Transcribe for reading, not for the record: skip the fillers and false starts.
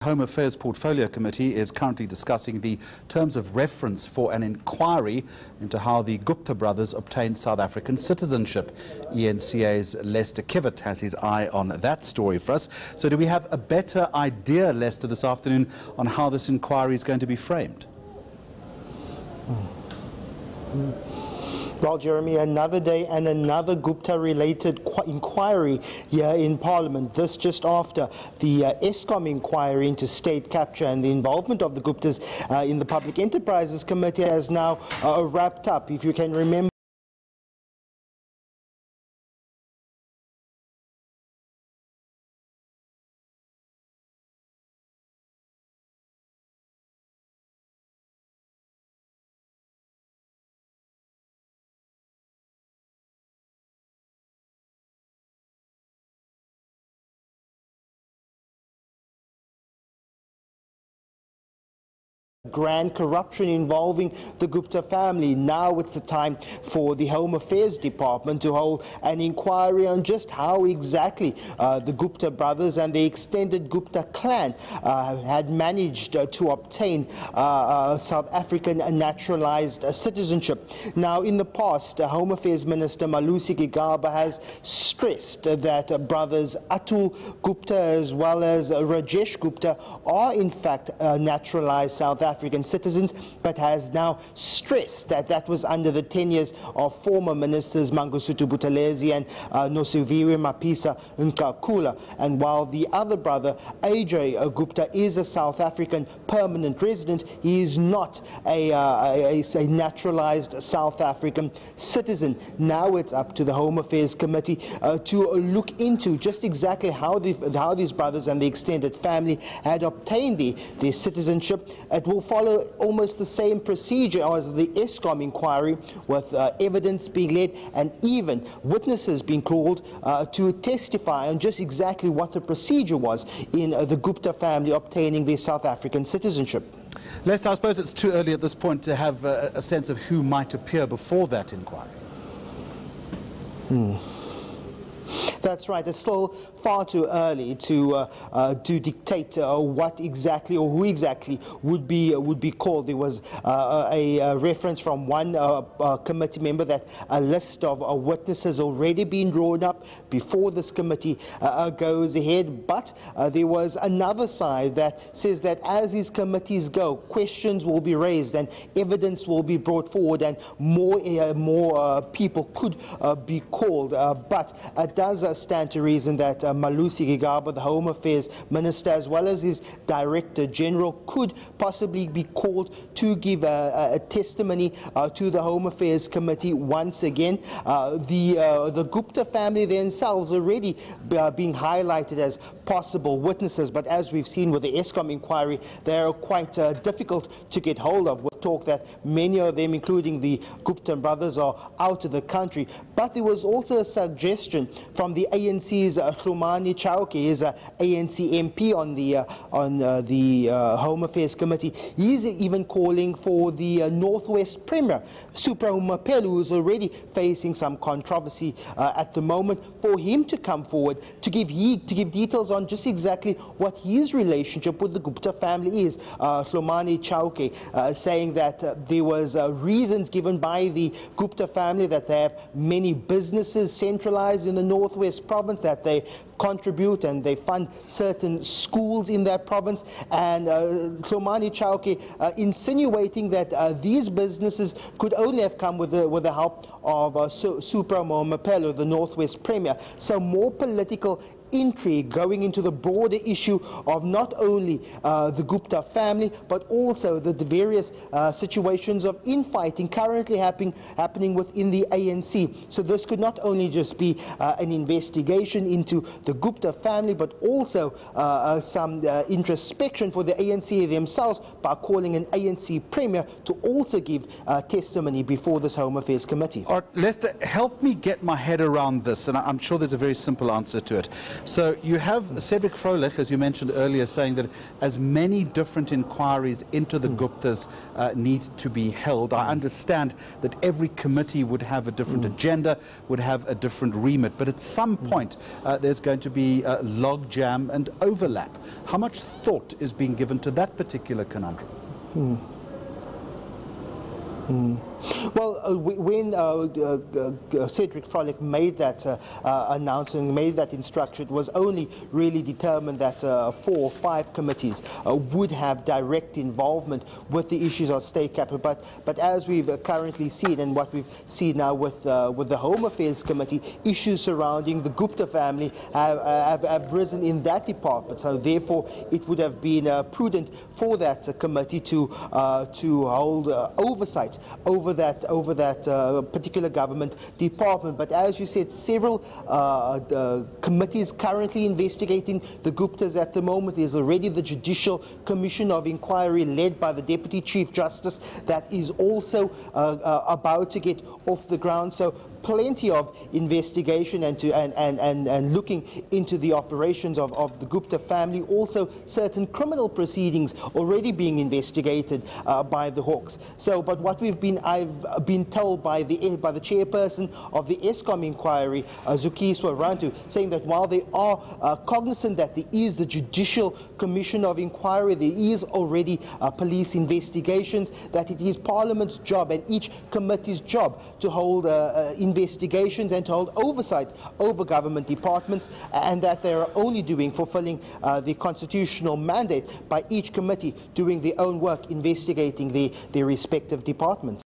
Home Affairs Portfolio Committee is currently discussing the terms of reference for an inquiry into how the Gupta brothers obtained South African citizenship. eNCA's Lester Kiewit has his eye on that story for us. So do we have a better idea, Lester, this afternoon on how this inquiry is going to be framed? Well, Jeremy, another day and another Gupta-related inquiry here in Parliament. This just after the ESCOM inquiry into state capture and the involvement of the Guptas in the Public Enterprises Committee has now wrapped up. If you can remember, grand corruption involving the Gupta family. Now it's the time for the Home Affairs Department to hold an inquiry on just how exactly the Gupta brothers and the extended Gupta clan had managed to obtain South African naturalized citizenship. Now, in the past, Home Affairs Minister Malusi Gigaba has stressed that brothers Atul Gupta as well as Rajesh Gupta are in fact naturalized South African citizens, but has now stressed that that was under the tenures of former ministers Mangosuthu Buthelezi and Nosiviwe Mapisa Nkakula. And while the other brother, AJ Gupta, is a South African permanent resident, he is not a naturalized South African citizen. Now it's up to the Home Affairs Committee to look into just exactly how these brothers and the extended family had obtained their citizenship. It will follow almost the same procedure as the ESCOM inquiry, with evidence being led and even witnesses being called to testify on just exactly what the procedure was in the Gupta family obtaining their South African citizenship. Lester, I suppose it's too early at this point to have a sense of who might appear before that inquiry. That's right. It's still far too early to dictate what exactly or who exactly would be called. There was a reference from one committee member that a list of witnesses already been drawn up before this committee goes ahead. But there was another side that says that as these committees go, questions will be raised and evidence will be brought forward, and more people could be called. But it does stand to reason that Malusi Gigaba, the Home Affairs Minister, as well as his Director General, could possibly be called to give a testimony to the Home Affairs Committee once again. The Gupta family themselves already being highlighted as possible witnesses, but as we've seen with the ESCOM inquiry, they are quite difficult to get hold of, with talk that many of them, including the Gupta brothers, are out of the country. But there was also a suggestion from the ANC's Hlumani Chauke, is an ANC MP on the Home Affairs Committee. He's even calling for the Northwest Premier, Supra Umapelu, who is already facing some controversy at the moment, for him to come forward to give details on just exactly what his relationship with the Gupta family is. Hlumani Chauke saying that there was reasons given by the Gupta family that they have many businesses centralized in the Northwest province, that they contribute and they fund certain schools in that province, and Hlumani Chauke insinuating that these businesses could only have come with the help of Supra Umapelu, the Northwest Premier. So more political intrigue going into the broader issue of not only the Gupta family, but also the various situations of infighting currently happening within the ANC. So this could not only just be an investigation into the Gupta family, but also some introspection for the ANC themselves by calling an ANC premier to also give testimony before this Home Affairs Committee. All right, Lester, help me get my head around this, and I'm sure there's a very simple answer to it. So you have Cedric Froelich, as you mentioned earlier, saying that as many different inquiries into the Guptas need to be held. I understand that every committee would have a different agenda, would have a different remit, but at some point there's going to be logjam and overlap. How much thought is being given to that particular conundrum? Well, when Cedric Froelich made that announcement, made that instruction, it was only really determined that 4 or 5 committees would have direct involvement with the issues of state capital. But as we've currently seen, and what we've seen now with the Home Affairs Committee, issues surrounding the Gupta family have risen in that department. So therefore, it would have been prudent for that committee to hold oversight over that particular government department. But as you said, several committees currently investigating the Guptas at the moment. There's already the Judicial Commission of Inquiry led by the Deputy Chief Justice that is also about to get off the ground. So plenty of investigation and looking into the operations of the Gupta family. Also certain criminal proceedings already being investigated by the Hawks. So, but what I've been told by the chairperson of the ESCOM inquiry, Zukiswa Rantu, saying that while they are cognizant that there is the Judicial Commission of Inquiry, there is already police investigations, that it is Parliament's job and each committee's job to hold investigations and to hold oversight over government departments, and that they are only fulfilling the constitutional mandate by each committee doing their own work, investigating their respective departments.